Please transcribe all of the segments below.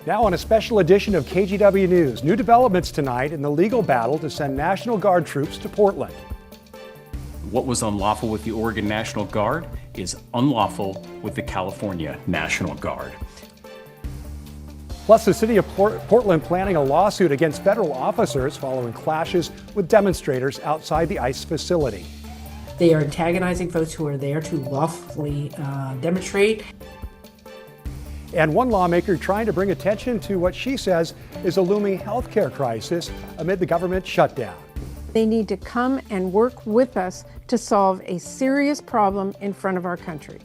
Now on a special edition of KGW News, new developments tonight in the legal battle to send National Guard troops to Portland. What was unlawful with the Oregon National Guard is unlawful with the California National Guard. Plus, the city of Portland planning a lawsuit against federal officers following clashes with demonstrators outside the ICE facility. They are antagonizing folks who are there to lawfully demonstrate. And one lawmaker trying to bring attention to what she says is a looming healthcare crisis amid the government shutdown. They need to come and work with us to solve a serious problem in front of our country.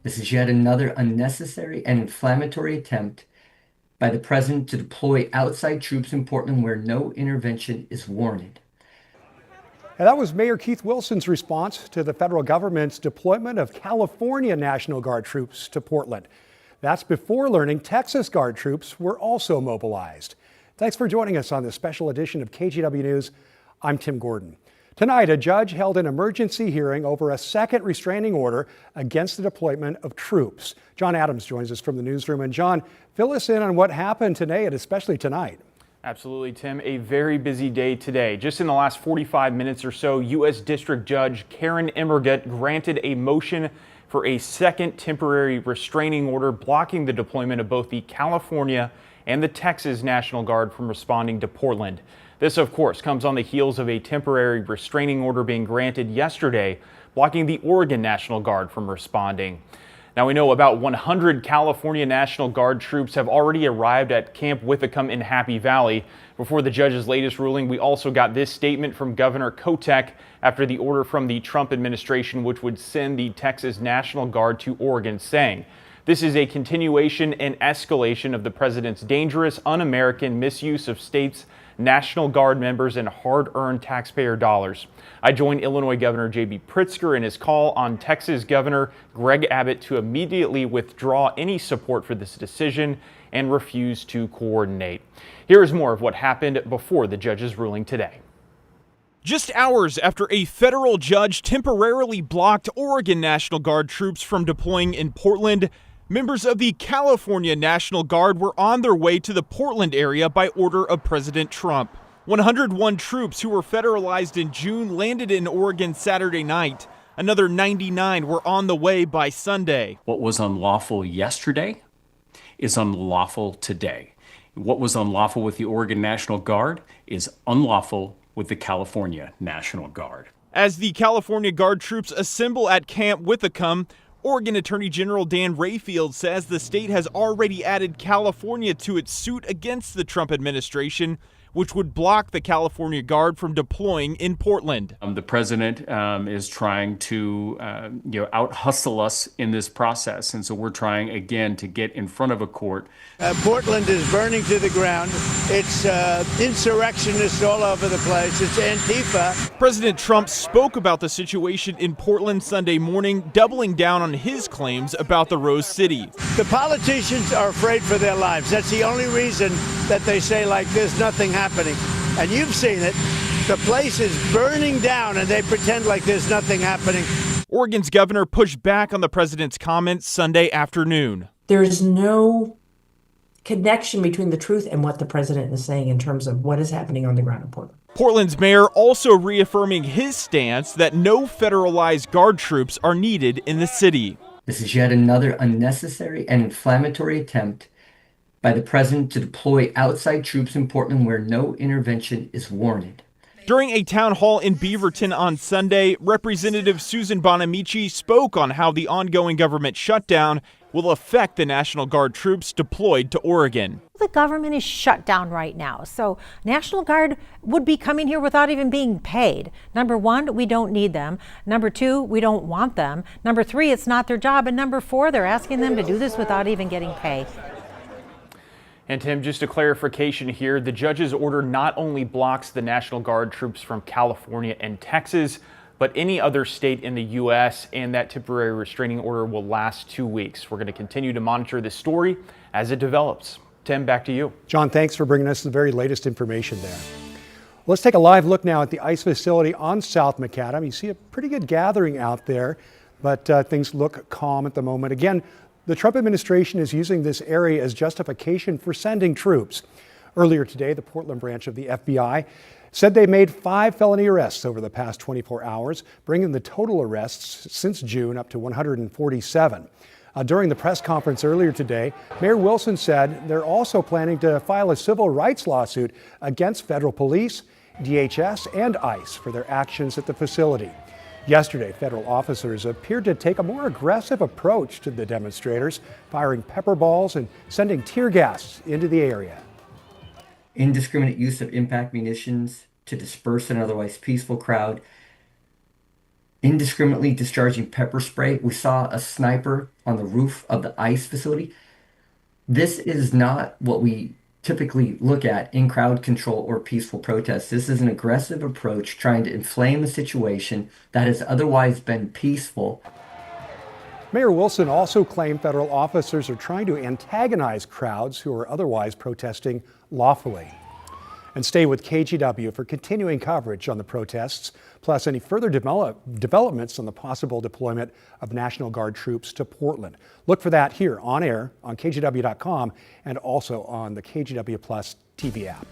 This is yet another unnecessary and inflammatory attempt by the president to deploy outside troops in Portland where no intervention is warranted. And that was Mayor Keith Wilson's response to the federal government's deployment of California National Guard troops to Portland. That's before learning Texas Guard troops were also mobilized. Thanks for joining us on this special edition of KGW News. I'm Tim Gordon. Tonight, a judge held an emergency hearing over a second restraining order against the deployment of troops. John Adams joins us from the newsroom. And John, fill us in on what happened today and especially tonight. Absolutely, Tim. A very busy day today. Just in the last 45 minutes or so, U.S. District Judge Karin Immergut granted a motion for a second temporary restraining order blocking the deployment of both the California and the Texas National Guard from responding to Portland. This, of course, comes on the heels of a temporary restraining order being granted yesterday, blocking the Oregon National Guard from responding. Now, we know about 100 California National Guard troops have already arrived at Camp Withacum in Happy Valley. Before the judge's latest ruling, we also got this statement from Governor Kotek after the order from the Trump administration, which would send the Texas National Guard to Oregon, saying, "This is a continuation and escalation of the president's dangerous, un-American misuse of states' National Guard members and hard-earned taxpayer dollars." I join Illinois Governor J.B. Pritzker in his call on Texas Governor Greg Abbott to immediately withdraw any support for this decision and refuse to coordinate. Here is more of what happened before the judge's ruling today. Just hours after a federal judge temporarily blocked Oregon National Guard troops from deploying in Portland, members of the California National Guard were on their way to the Portland area by order of President Trump. 101 troops who were federalized in June landed in Oregon Saturday night. Another 99 were on the way by Sunday. What was unlawful yesterday is unlawful today. What was unlawful with the Oregon National Guard is unlawful with the California National Guard. As the California Guard troops assemble at Camp Withacum, Oregon Attorney General Dan Rayfield says the state has already added California to its suit against the Trump administration, which would block the California Guard from deploying in Portland. The president is trying to out-hustle us in this process, and so we're trying again to get in front of a court. Portland is burning to the ground. It's insurrectionists all over the place. It's Antifa. President Trump spoke about the situation in Portland Sunday morning, doubling down on his claims about the Rose City. The politicians are afraid for their lives. That's the only reason that they say, like, there's nothing happening. And you've seen it. The place is burning down and they pretend like there's nothing happening. Oregon's governor pushed back on the president's comments Sunday afternoon. There is no connection between the truth and what the president is saying in terms of what is happening on the ground in Portland. Portland's mayor also reaffirming his stance that no federalized guard troops are needed in the city. This is yet another unnecessary and inflammatory attempt by the president to deploy outside troops in Portland where no intervention is warranted. During a town hall in Beaverton on Sunday, Representative Susan Bonamici spoke on how the ongoing government shutdown will affect the National Guard troops deployed to Oregon. The government is shut down right now, so National Guard would be coming here without even being paid. Number one, we don't need them. Number two, we don't want them. Number three, it's not their job. And number four, they're asking them to do this without even getting paid. And Tim, just a clarification here, the judge's order not only blocks the National Guard troops from California and Texas, but any other state in the U.S., and that temporary restraining order will last 2 weeks. We're going to continue to monitor this story as it develops. Tim, back to you. John, thanks for bringing us the very latest information there. Let's take a live look now at the ICE facility on South Macadam. You see a pretty good gathering out there, but things look calm at the moment. Again, the Trump administration is using this area as justification for sending troops. Earlier today, the Portland branch of the FBI said they made 5 felony arrests over the past 24 hours, bringing the total arrests since June up to 147. During the press conference earlier today, Mayor Wilson said they're also planning to file a civil rights lawsuit against federal police, DHS, and ICE for their actions at the facility. Yesterday, federal officers appeared to take a more aggressive approach to the demonstrators, firing pepper balls and sending tear gas into the area. Indiscriminate use of impact munitions to disperse an otherwise peaceful crowd. Indiscriminately discharging pepper spray. We saw a sniper on the roof of the ICE facility. This is not what we typically look at in crowd control or peaceful protests. This is an aggressive approach trying to inflame a situation that has otherwise been peaceful. Mayor Wilson also claimed federal officers are trying to antagonize crowds who are otherwise protesting lawfully. And stay with KGW for continuing coverage on the protests, plus any further developments on the possible deployment of National Guard troops to Portland. Look for that here on air on KGW.com and also on the KGW Plus TV app.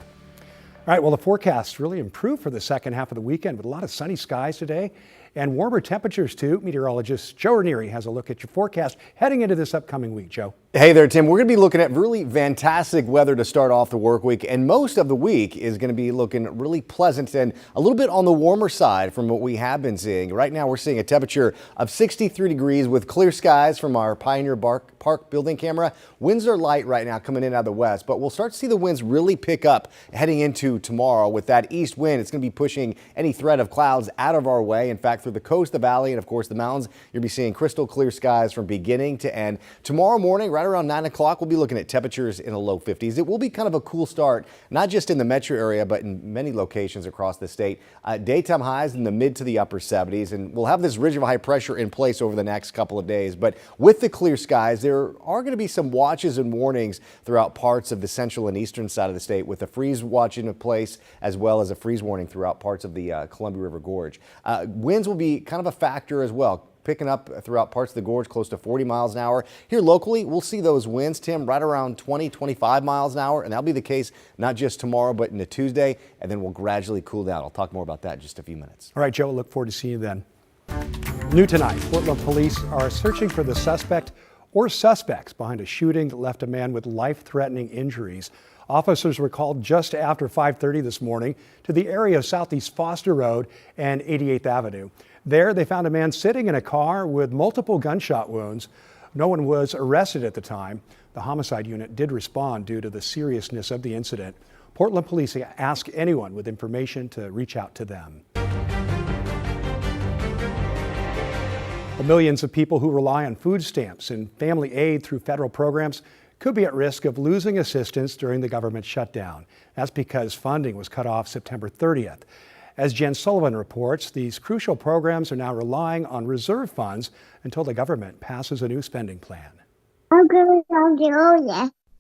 All right, well, the forecast really improved for the second half of the weekend with a lot of sunny skies today and warmer temperatures too. Meteorologist Joe Ranieri has a look at your forecast heading into this upcoming week. Joe. Hey there, Tim. We're going to be looking at really fantastic weather to start off the work week, and most of the week is going to be looking really pleasant and a little bit on the warmer side from what we have been seeing. Right now we're seeing a temperature of 63 degrees with clear skies from our Pioneer Park building camera. Winds are light right now coming in out of the west, but we'll start to see the winds really pick up heading into tomorrow. With that east wind, it's going to be pushing any threat of clouds out of our way. In fact, through the coast, the valley, and of course the mountains, you'll be seeing crystal clear skies from beginning to end. Tomorrow morning, right around 9 o'clock, we'll be looking at temperatures in the low 50s. It will be kind of a cool start, not just in the metro area, but in many locations across the state. Daytime highs in the mid to the upper 70s, and we'll have this ridge of high pressure in place over the next couple of days. But with the clear skies, there are going to be some watches and warnings throughout parts of the central and eastern side of the state, with a freeze watch in place as well as a freeze warning throughout parts of the Columbia River Gorge. Winds will be kind of a factor as well, picking up throughout parts of the gorge close to 40 miles an hour. Here locally, we'll see those winds, Tim, right around 20, 25 miles an hour, and that'll be the case not just tomorrow, but into Tuesday, and then we'll gradually cool down. I'll talk more about that in just a few minutes. All right, Joe, look forward to seeing you then. New tonight, Portland police are searching for the suspect or suspects behind a shooting that left a man with life-threatening injuries. Officers were called just after 5:30 this morning to the area of Southeast Foster Road and 88th Avenue. There, they found a man sitting in a car with multiple gunshot wounds. No one was arrested at the time. The homicide unit did respond due to the seriousness of the incident. Portland police ask anyone with information to reach out to them. The millions of people who rely on food stamps and family aid through federal programs could be at risk of losing assistance during the government shutdown. That's because funding was cut off September 30th. As Jen Sullivan reports, these crucial programs are now relying on reserve funds until the government passes a new spending plan.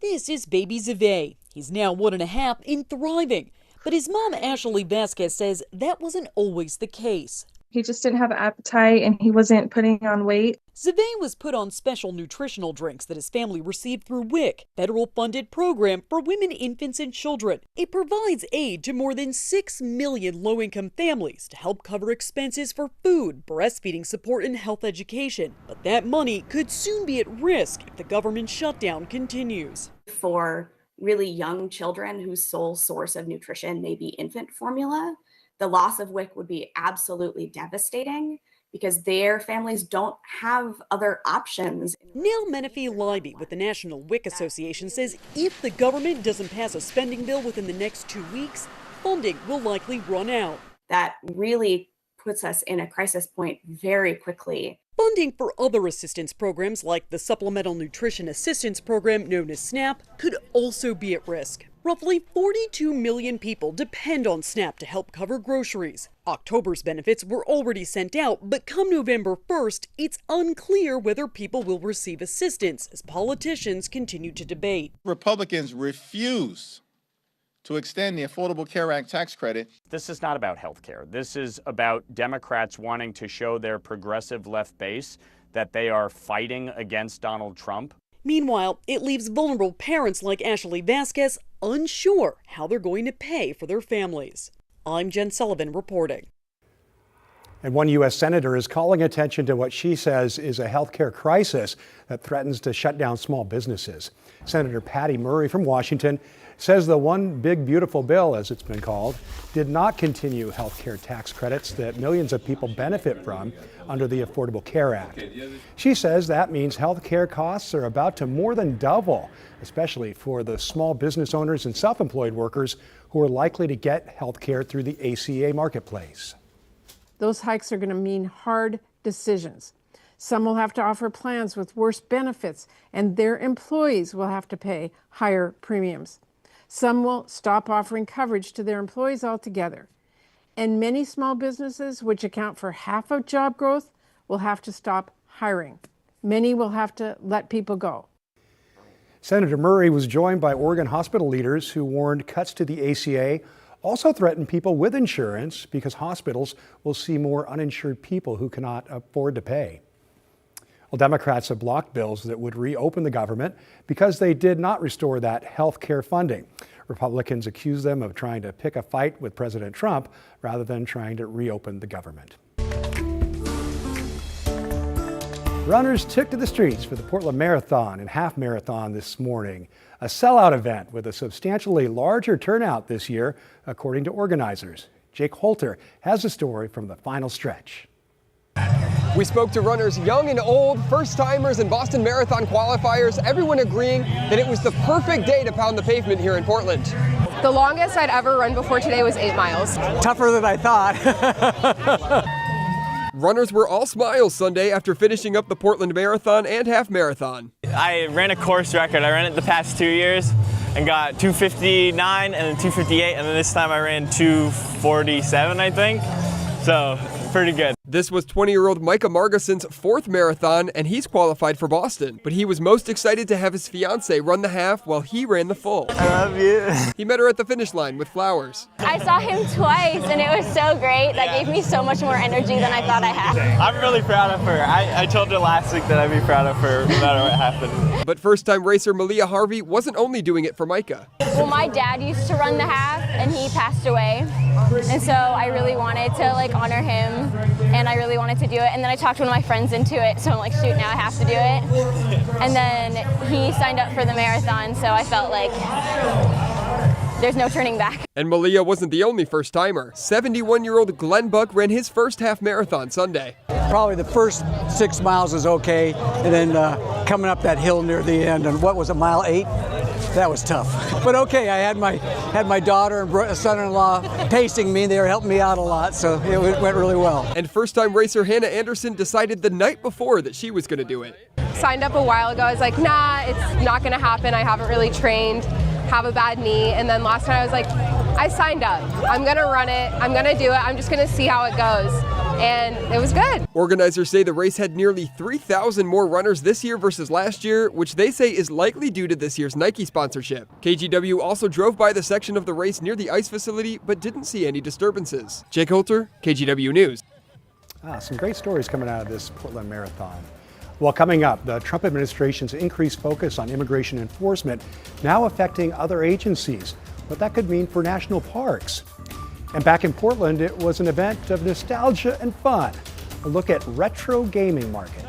This is baby Zave. He's now 1.5 and thriving. But his mom, Ashley Vasquez, says that wasn't always the case. He just didn't have an appetite and he wasn't putting on weight. Zave was put on special nutritional drinks that his family received through WIC, federal funded program for women, infants, and children. It provides aid to more than 6 million low-income families to help cover expenses for food, breastfeeding support, and health education. But that money could soon be at risk if the government shutdown continues. For really young children whose sole source of nutrition may be infant formula, the loss of WIC would be absolutely devastating because their families don't have other options. Nell Menifee-Leiby with the National WIC Association says if the government doesn't pass a spending bill within the next 2 weeks, funding will likely run out. That really puts us in a crisis point very quickly. Funding for other assistance programs like the Supplemental Nutrition Assistance Program known as SNAP could also be at risk. Roughly 42 million people depend on SNAP to help cover groceries. October's benefits were already sent out, but come November 1st, it's unclear whether people will receive assistance as politicians continue to debate. Republicans refuse to extend the Affordable Care Act tax credit. This is not about health care. This is about Democrats wanting to show their progressive left base that they are fighting against Donald Trump. Meanwhile, it leaves vulnerable parents like Ashley Vasquez unsure how they're going to pay for their families. I'm Jen Sullivan reporting. And one U.S. senator is calling attention to what she says is a healthcare crisis that threatens to shut down small businesses. Senator Patty Murray from Washington says the one big beautiful bill, as it's been called, did not continue healthcare tax credits that millions of people benefit from under the Affordable Care Act. She says that means healthcare costs are about to more than double, especially for the small business owners and self-employed workers who are likely to get healthcare through the ACA marketplace. Those hikes are going to mean hard decisions. Some will have to offer plans with worse benefits, and their employees will have to pay higher premiums. Some will stop offering coverage to their employees altogether. And many small businesses, which account for half of job growth, will have to stop hiring. Many will have to let people go. Senator Murray was joined by Oregon hospital leaders who warned cuts to the ACA also threaten people with insurance because hospitals will see more uninsured people who cannot afford to pay. Well, Democrats have blocked bills that would reopen the government because they did not restore that health care funding. Republicans accuse them of trying to pick a fight with President Trump rather than trying to reopen the government. Runners took to the streets for the Portland Marathon and Half Marathon this morning, a sellout event with a substantially larger turnout this year, according to organizers. Jake Holter has a story from the final stretch. We spoke to runners young and old, first-timers and Boston Marathon qualifiers, everyone agreeing that it was the perfect day to pound the pavement here in Portland. The longest I'd ever run before today was 8 miles. Tougher than I thought. Runners were all smiles Sunday after finishing up the Portland Marathon and Half Marathon. I ran a course record. I ran it the past 2 years and got 2:59 and then 2:58, and then this time I ran 2:47, I think. So pretty good. This was 20-year-old Micah Margison's fourth marathon, and he's qualified for Boston. But he was most excited to have his fiancée run the half while he ran the full. I love you. He met her at the finish line with flowers. I saw him twice, and it was so great. That gave me so much more energy than I thought I had. I'm really proud of her. I told her last week that I'd be proud of her no matter what happened. But first-time racer Malia Harvey wasn't only doing it for Micah. Well, my dad used to run the half, and he passed away. And so I really wanted to honor him, and I really wanted to do it. And then I talked one of my friends into it, so I'm like, shoot, now I have to do it. And then he signed up for the marathon, so I felt like there's no turning back. And Malia wasn't the only first-timer. 71-year-old Glenn Buck ran his first half marathon Sunday. Probably the first 6 miles is okay, and then coming up that hill near the end, and what was it, mile 8? That was tough. But okay, I had my daughter and son-in-law pacing me. They were helping me out a lot, so it went really well. And first-time racer Hannah Anderson decided the night before that she was going to do it. Signed up a while ago. I was like, nah, it's not going to happen. I haven't really trained, have a bad knee. And then last night I was like, I signed up. I'm going to run it. I'm going to do it. I'm just going to see how it goes. And it was good. Organizers say the race had nearly 3,000 more runners this year versus last year, which they say is likely due to this year's Nike sponsorship. KGW also drove by the section of the race near the ice facility, but didn't see any disturbances. Jake Holter, KGW News. Some great stories coming out of this Portland Marathon. Well, coming up, the Trump administration's increased focus on immigration enforcement now affecting other agencies. What that could mean for national parks. And back in Portland, it was an event of nostalgia and fun. A look at retro gaming market.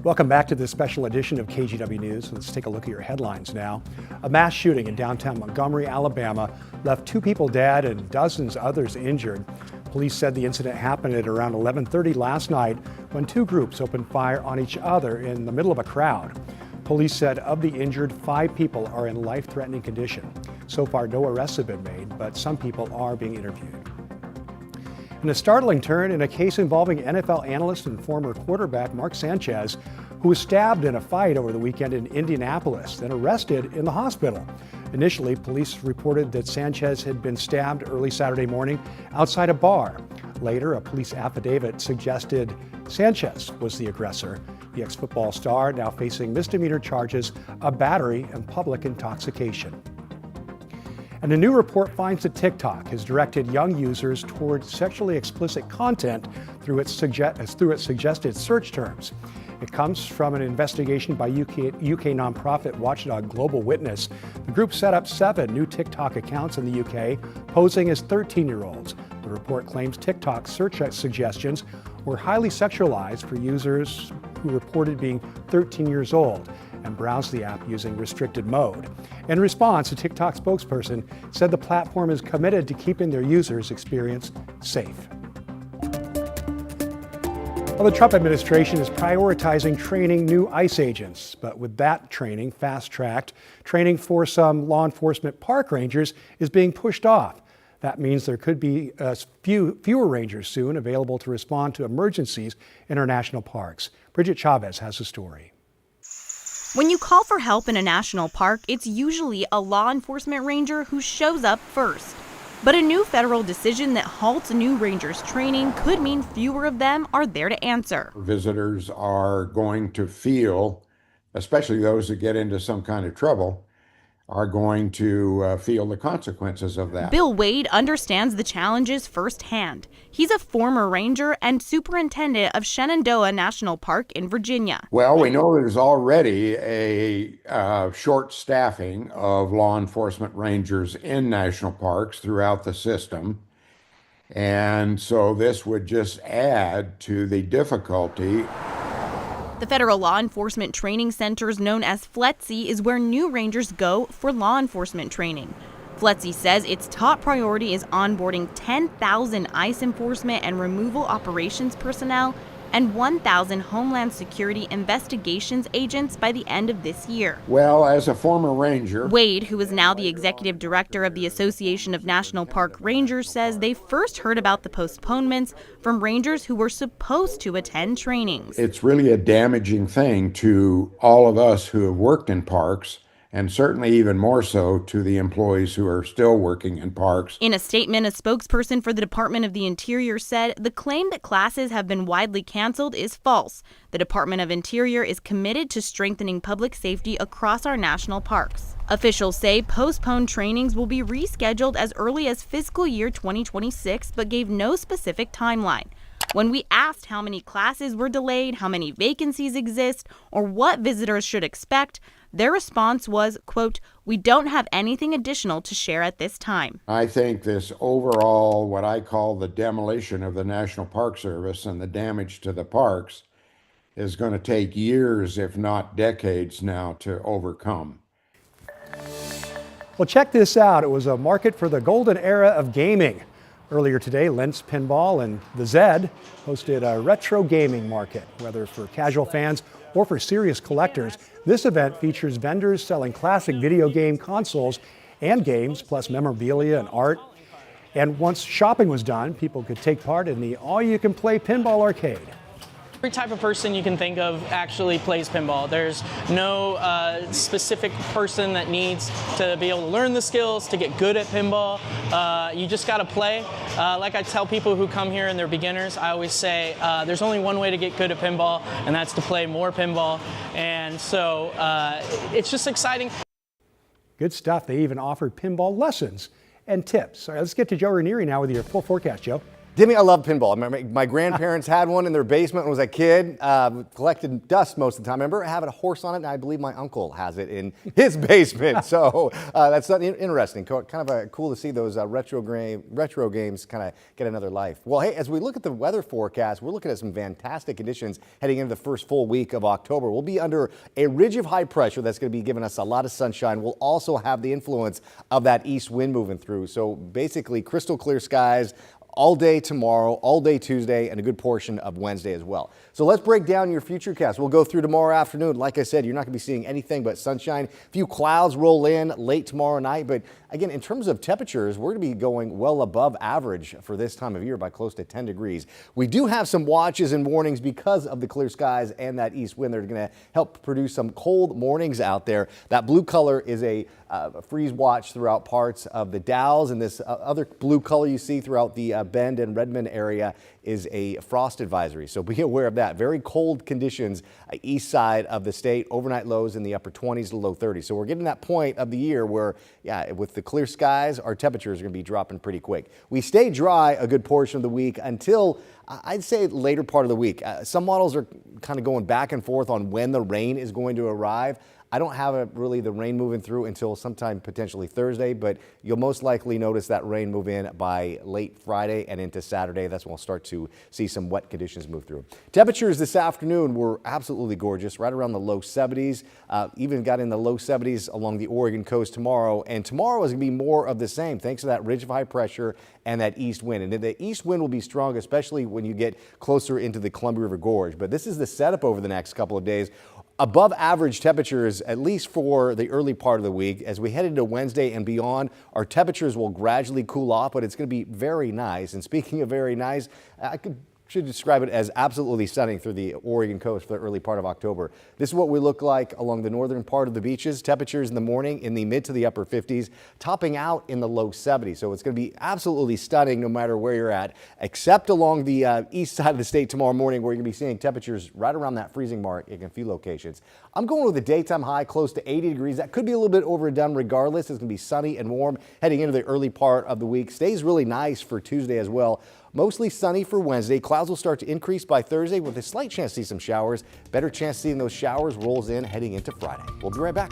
Welcome back to this special edition of KGW News. Let's take a look at your headlines now. A mass shooting in downtown Montgomery, Alabama, left 2 people dead and dozens others injured. Police said the incident happened at around 11:30 last night when 2 groups opened fire on each other in the middle of a crowd. Police said of the injured, 5 people are in life-threatening condition. So far, no arrests have been made, but some people are being interviewed. In a startling turn in a case involving NFL analyst and former quarterback Mark Sanchez, who was stabbed in a fight over the weekend in Indianapolis, then arrested in the hospital. Initially, police reported that Sanchez had been stabbed early Saturday morning outside a bar. Later, a police affidavit suggested Sanchez was the aggressor. The ex-football star now facing misdemeanor charges of battery and public intoxication. And a new report finds that TikTok has directed young users toward sexually explicit content through its suggested search terms. It comes from an investigation by UK nonprofit watchdog Global Witness. The group set up 7 new TikTok accounts in the UK, posing as 13-year-olds. The report claims TikTok search suggestions were highly sexualized for users who reported being 13 years old and browsed the app using restricted mode. In response, a TikTok spokesperson said the platform is committed to keeping their users' experience safe. Well, the Trump administration is prioritizing training new ICE agents, but with that training fast-tracked, training for some law enforcement park rangers is being pushed off. That means there could be fewer rangers soon available to respond to emergencies in our national parks. Bridget Chavez has the story. When you call for help in a national park, it's usually a law enforcement ranger who shows up first. But a new federal decision that halts new rangers' training could mean fewer of them are there to answer. Visitors are going to feel, especially those that get into some kind of trouble, are going to feel the consequences of that. Bill Wade understands the challenges firsthand. He's a former ranger and superintendent of Shenandoah National Park in Virginia. Well, we know there's already a short staffing of law enforcement rangers in national parks throughout the system. And so this would just add to the difficulty. The Federal Law Enforcement Training Centers known as FLETC is where new rangers go for law enforcement training. FLETC says its top priority is onboarding 10,000 ICE enforcement and removal operations personnel and 1,000 Homeland Security investigations agents by the end of this year. Well, as a former ranger, Wade, who is now the executive director of the Association of National Park Rangers, says they first heard about the postponements from rangers who were supposed to attend trainings. it's really a damaging thing to all of us who have worked in parks, and certainly even more so to the employees who are still working in parks. In a statement, a spokesperson for the Department of the Interior said the claim that classes have been widely canceled is false. The Department of Interior is committed to strengthening public safety across our national parks. Officials say postponed trainings will be rescheduled as early as fiscal year 2026, but gave no specific timeline. When we asked how many classes were delayed, how many vacancies exist, or what visitors should expect, their response was, quote, "We don't have anything additional to share at this time." I think this overall, what I call the demolition of the National Park Service and the damage to the parks, is going to take years, if not decades now, to overcome. Well, check this out. It was a market for the golden era of gaming. Earlier today, Lentz Pinball and the Zed hosted a retro gaming market. Whether for casual fans or for serious collectors, this event features vendors selling classic video game consoles and games, plus memorabilia and art. And once shopping was done, people could take part in the all-you-can-play pinball arcade. Every type of person you can think of actually plays pinball. There's no specific person that needs to be able to learn the skills to get good at pinball. You just got to play. Like I tell people who come here and they're beginners, I always say there's only one way to get good at pinball, and that's to play more pinball. And so it's just exciting. Good stuff. They even offered pinball lessons and tips. All right, let's get to Joe Ranieri now with your full forecast, Joe. Demi, I love pinball. My grandparents had one in their basement when I was a kid. Collected dust most of the time. I remember having a horse on it, and I believe my uncle has it in his basement. So that's something interesting. Kind of cool to see those retro games kind of get another life. Well, hey, as we look at the weather forecast, we're looking at some fantastic conditions heading into the first full week of October. We'll be under a ridge of high pressure that's going to be giving us a lot of sunshine. We'll also have the influence of that east wind moving through. So basically crystal clear skies all day tomorrow, all day Tuesday, and a good portion of Wednesday as well. So let's break down your futurecast. We'll go through tomorrow afternoon. Like I said, you're not going to be seeing anything but sunshine. A few clouds roll in late tomorrow night. But again, in terms of temperatures, we're going to be going well above average for this time of year by close to 10 degrees. We do have some watches and warnings because of the clear skies and that east wind. They're going to help produce some cold mornings out there. That blue color is a freeze watch throughout parts of the Dalles, and this other blue color you see throughout the Bend and Redmond area is a frost advisory. So be aware of that. Very cold conditions east side of the state, overnight lows in the upper 20s to low 30s. So we're getting that point of the year where, yeah, with the clear skies, our temperatures are going to be dropping pretty quick. We stay dry a good portion of the week until I'd say later part of the week. Some models are kind of going back and forth on when the rain is going to arrive. I don't have really the rain moving through until sometime potentially Thursday, but you'll most likely notice that rain move in by late Friday and into Saturday. That's when we'll start to see some wet conditions move through. Temperatures this afternoon were absolutely gorgeous, right around the low 70s. Even got in the low 70s along the Oregon coast tomorrow. And tomorrow is going to be more of the same thanks to that ridge of high pressure and that east wind. And the east wind will be strong, especially when you get closer into the Columbia River Gorge. But this is the setup over the next couple of days. Above average temperatures, at least for the early part of the week. As we head into Wednesday and beyond, our temperatures will gradually cool off, but it's going to be very nice. And speaking of very nice, should describe it as absolutely stunning through the Oregon coast for the early part of October. This is what we look like along the northern part of the beaches. Temperatures in the morning in the mid to the upper 50s, topping out in the low 70s. So it's going to be absolutely stunning no matter where you're at, except along the east side of the state tomorrow morning, where you're going to be seeing temperatures right around that freezing mark in a few locations. I'm going with a daytime high close to 80 degrees. That could be a little bit overdone regardless. It's going to be sunny and warm heading into the early part of the week. Stays really nice for Tuesday as well. Mostly sunny for Wednesday. Clouds will start to increase by Thursday with a slight chance to see some showers. Better chance of seeing those showers rolls in heading into Friday. We'll be right back.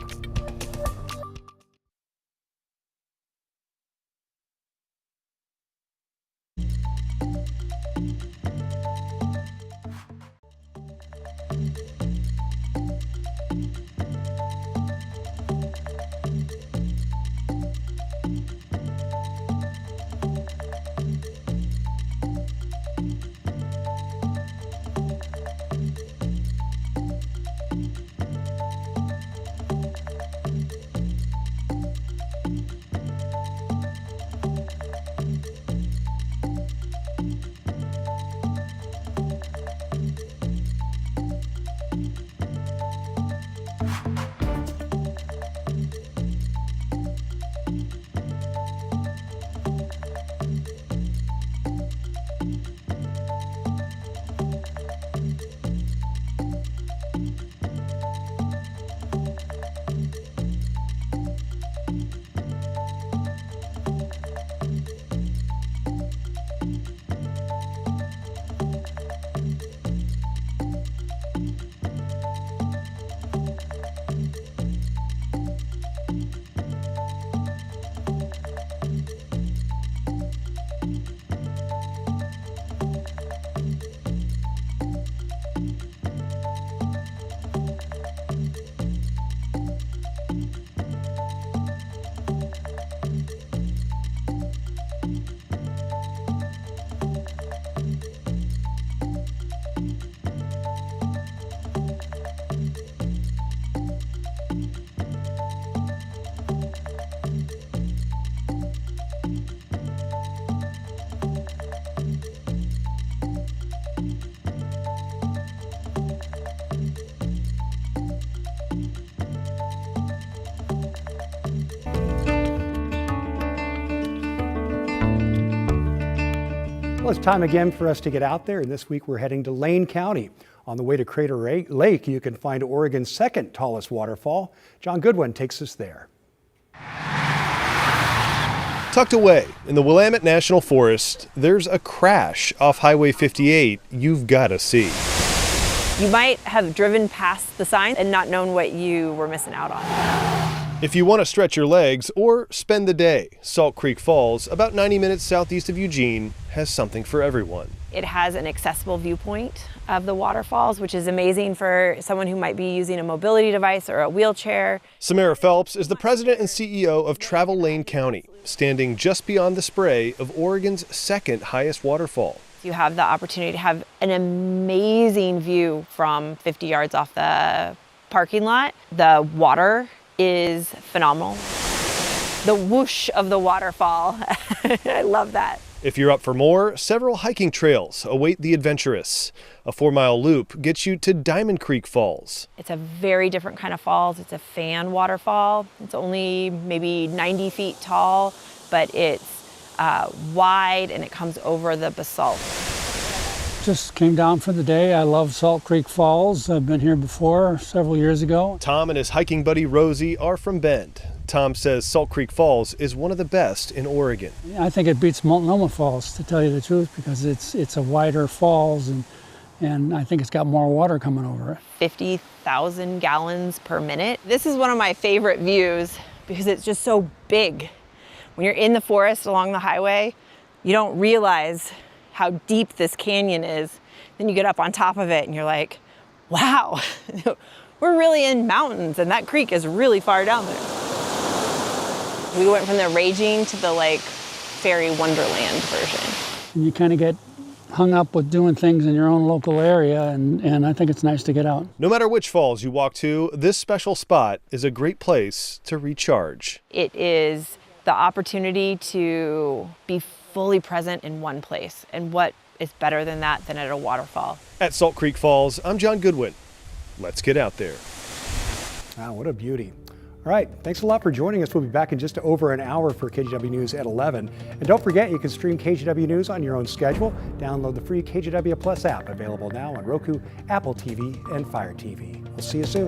Well, it's time again for us to get out there, and this week we're heading to Lane County. On the way to Crater Lake, you can find Oregon's second tallest waterfall. John Goodwin takes us there. Tucked away in the Willamette National Forest, there's a crash off Highway 58 you've got to see. You might have driven past the sign and not known what you were missing out on. If you want to stretch your legs or spend the day, Salt Creek Falls, about 90 minutes southeast of Eugene, has something for everyone. It has an accessible viewpoint of the waterfalls, which is amazing for someone who might be using a mobility device or a wheelchair. Samara Phelps is the president and CEO of Travel Lane County, standing just beyond the spray of Oregon's second highest waterfall. You have the opportunity to have an amazing view from 50 yards off the parking lot. The water is phenomenal. The whoosh of the waterfall, I love that. If you're up for more, several hiking trails await the adventurous. A 4-mile loop gets you to Diamond Creek Falls. It's a very different kind of falls. It's a fan waterfall. It's only maybe 90 feet tall, but it's wide and it comes over the basalt. Just came down for the day. I love Salt Creek Falls. I've been here before several years ago. Tom and his hiking buddy Rosie are from Bend. Tom says Salt Creek Falls is one of the best in Oregon. I think it beats Multnomah Falls, to tell you the truth, because it's a wider falls and I think it's got more water coming over it. 50,000 gallons per minute. This is one of my favorite views because it's just so big. When you're in the forest along the highway, you don't realize how deep this canyon is. Then you get up on top of it and you're like, wow, we're really in mountains and that creek is really far down there. We went from the raging to the like fairy wonderland version. And you kind of get hung up with doing things in your own local area, and I think it's nice to get out. No matter which falls you walk to, this special spot is a great place to recharge. It is the opportunity to be fully present in one place. And what is better than that than at a waterfall? At Salt Creek Falls, I'm John Goodwin. Let's get out there. Wow, what a beauty. All right, thanks a lot for joining us. We'll be back in just over an hour for KGW News at 11. And don't forget, you can stream KGW News on your own schedule. Download the free KGW Plus app, available now on Roku, Apple TV, and Fire TV. We'll see you soon.